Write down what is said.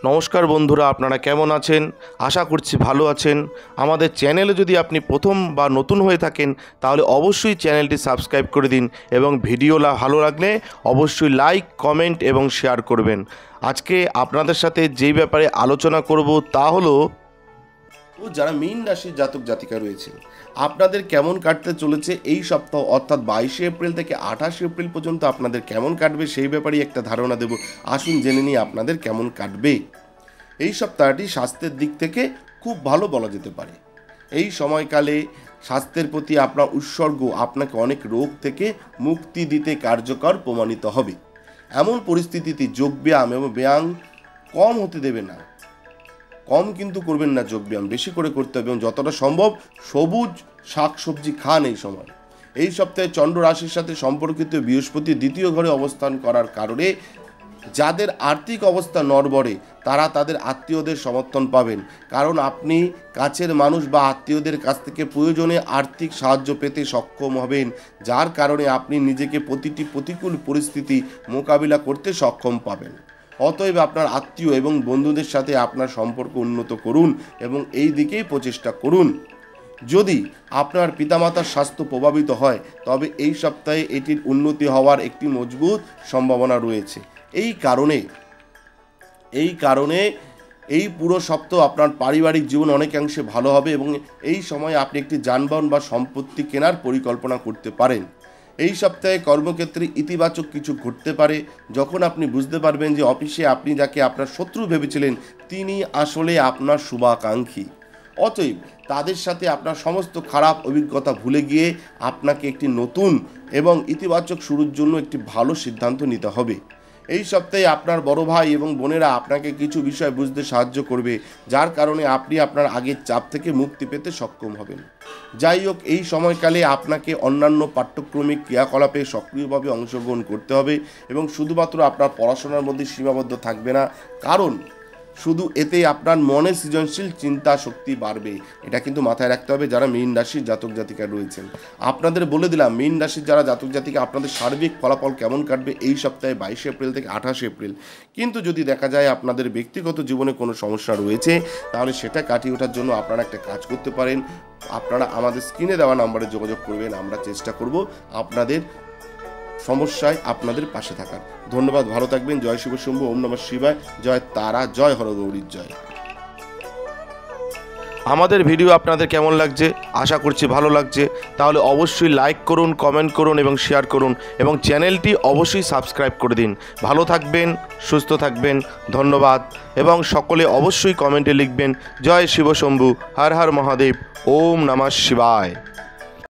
নমস্কার বন্ধুরা, আপনারা কেমন আছেন? আশা করছি ভালো আছেন। আমাদের চ্যানেলে যদি আপনি প্রথম বা নতুন হয়ে থাকেন তাহলে অবশ্যই চ্যানেলটি সাবস্ক্রাইব করে দিন এবং ভিডিও ভালো লাগলে অবশ্যই লাইক, কমেন্ট এবং শেয়ার করবেন। আজকে আপনাদের সাথে যেই ব্যাপারে আলোচনা করব তা হলো যারা মীন রাশির জাতক জাতিকা রয়েছে আপনাদের কেমন কাটতে চলেছে এই সপ্তাহ, অর্থাৎ 22শে এপ্রিল থেকে 28শে এপ্রিল পর্যন্ত আপনাদের কেমন কাটবে সেই ব্যাপারেই একটা ধারণা দেব। আসুন জেনে নিই আপনাদের কেমন কাটবে। এই সপ্তাহটি স্বাস্থ্যের দিক থেকে খুব ভালো বলা যেতে পারে। এই সময়কালে স্বাস্থ্যের প্রতি আপনার উৎসর্গ আপনাকে অনেক রোগ থেকে মুক্তি দিতে কার্যকর প্রমাণিত হবে। এমন পরিস্থিতিতে যোগব্যায়াম এবং ব্যায়াম কম হতে দেবে না, কম কিন্তু করবেন না। যোগব্যায়াম বেশি করে করতে হবে এবং যতটা সম্ভব সবুজ শাকসবজি খান। এই সময় এই সপ্তাহে চন্দ্র রাশির সাথে সম্পর্কিত বৃহস্পতি দ্বিতীয় ঘরে অবস্থান করার কারণে যাদের আর্থিক অবস্থা নড়বড়ে তারা তাদের আত্মীয়দের সমর্থন পাবেন, কারণ আপনি কাছের মানুষ বা আত্মীয়দের কাছ থেকে প্রয়োজনে আর্থিক সাহায্য পেতে সক্ষম হবেন, যার কারণে আপনি নিজেকে প্রতিটি প্রতিকূল পরিস্থিতি মোকাবিলা করতে সক্ষম পাবেন। অতএব আপনার আত্মীয় এবং বন্ধুদের সাথে আপনার সম্পর্ক উন্নত করুন এবং এই দিকেই প্রচেষ্টা করুন। যদি আপনার পিতামাতার স্বাস্থ্য প্রভাবিত হয় তবে এই সপ্তাহে এটির উন্নতি হওয়ার একটি মজবুত সম্ভাবনা রয়েছে। এই কারণে এই পুরো সপ্তাহ আপনার পারিবারিক জীবন অনেকাংশে ভালো হবে এবং এই সময় আপনি একটি যানবাহন বা সম্পত্তি কেনার পরিকল্পনা করতে পারেন। এই সপ্তাহে কর্মক্ষেত্রে ইতিবাচক কিছু ঘটতে পারে, যখন আপনি বুঝতে পারবেন যে অফিসে আপনি যাকে আপনার শত্রু ভেবেছিলেন তিনি আসলে আপনার শুভাকাঙ্ক্ষী। অতএব তাদের সাথে আপনার সমস্ত খারাপ অভিজ্ঞতা ভুলে গিয়ে আপনাকে একটি নতুন এবং ইতিবাচক শুরুর জন্য একটি ভালো সিদ্ধান্ত নিতে হবে। এই সপ্তাহে আপনার বড় ভাই এবং বোনেরা আপনাকে কিছু বিষয় বুঝতে সাহায্য করবে, যার কারণে আপনি আপনার আগের চাপ থেকে মুক্তি পেতে সক্ষম হবেন। যাই হোক, এই সময়কালে আপনাকে অন্যান্য পাঠ্যক্রমিক ক্রিয়াকলাপে সক্রিয়ভাবে অংশগ্রহণ করতে হবে এবং শুধুমাত্র আপনার পড়াশোনার মধ্যে সীমাবদ্ধ থাকবে না, কারণ শুধু এতে আপনার মনে সৃজনশীল চিন্তা শক্তি বাড়বে। এটা কিন্তু মাথায় রাখতে হবে যারা মীন রাশির জাতক জাতিকা রয়েছেন। আপনাদের বলে দিলাম মীন রাশির যারা জাতক জাতিকা আপনাদের সার্বিক ফলাফল কেমন কাটবে এই সপ্তাহে 22শে এপ্রিল থেকে 28শে এপ্রিল। কিন্তু যদি দেখা যায় আপনাদের ব্যক্তিগত জীবনে কোনো সমস্যা রয়েছে তাহলে সেটা কাটিয়ে ওঠার জন্য আপনারা একটা কাজ করতে পারেন। আপনারা আমাদের স্ক্রিনে দেওয়া নাম্বারে যোগাযোগ করবেন, আমরা চেষ্টা করব আপনাদের সমস্যায় আপনাদের পাশে থাকার। ধন্যবাদ, ভালো থাকবেন। জয় শিব শম্ভু, ওম নমঃ শিবায়, জয় তারা, জয় হরগৌরীর জয়। আমাদের ভিডিও আপনাদের কেমন লাগছে? আশা করছি ভালো লাগছে। তাহলে অবশ্যই লাইক করুন, কমেন্ট করুন এবং শেয়ার করুন এবং চ্যানেলটি অবশ্যই সাবস্ক্রাইব করে দিন। ভালো থাকবেন, সুস্থ থাকবেন, ধন্যবাদ। এবং সকলে অবশ্যই কমেন্টে লিখবেন জয় শিব শম্ভু, হর হর মহাদেব, ওম নমঃ শিবায়।